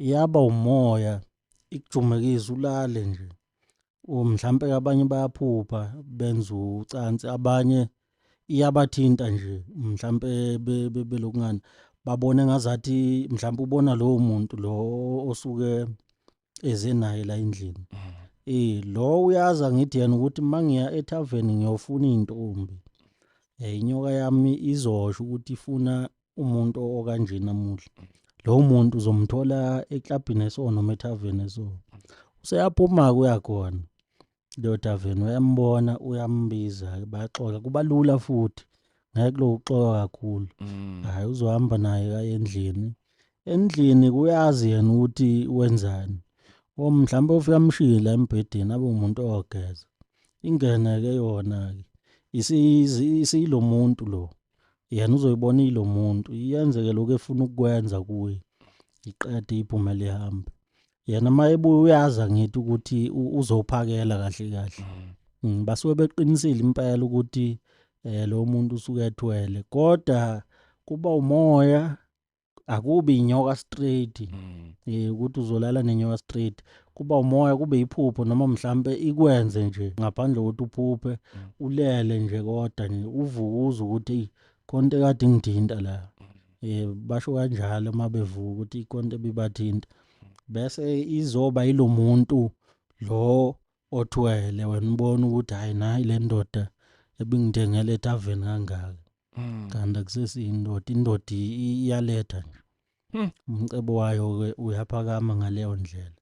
iyaba umoya ikujumekise ulale nje. Mhlampe abanye bayaphupha benza ucansi, abanye iyabathinta nje mhlampe belokungani babone ngazathi mhlampe ubona lowo muntu lo osuke eze naye la endlini. Lo uyazi ngithi yena ukuthi mangiya ethaveni ngiyofuna intombi. Inyoka yami izosho ukuthi ifuna umuntu okanje namuhla. Lo muntu uzomthola eklabhini eso noma ethaveni eso. Useyaphuma kuyakhona. Leyo thaveni uyambona uyambiza baxoxa kuba lula futhi ngeke lokuxoxa kakhulu. Hayi uzohamba naye kaye endlini kuyazi yena ukuthi wenzani. Mhlambe ufika amshila embhedeni abe umuntu ogeza. Ingene ke yona ke isilo muntu lo. Yena uzoyibona ilo muntu iyenzeke lokho efuna ukukwenza kuye. Iqede iphumele ihambe. Yena mayebuya uyaza ngithi ukuthi uzophakela kahle kahle. Basuke beqinisile impela ukuthi lo muntu usuke ethwele kodwa kuba umoya akubi inyoka straight. Ukuthi uzolala nenyoka straight kuba umoya kube iphupho noma mhlambe ikwenze nje ngaphandle kokuthi uphuphe ulele nje kodwa nje uvuka ukuthi konke kade ngidinta la. Basho kanjalo uma bevuka ukuthi ikonto ebibathinta bese izoba yilo muntu lo othwele wena ubona ukuthi hayi nayi le ndoda ebingithengele ethaveni kangaka. Kanti akusesiyindoda iyalethwa nje. Umcebo wayo ke uyaphakama ngaleyo ndlela.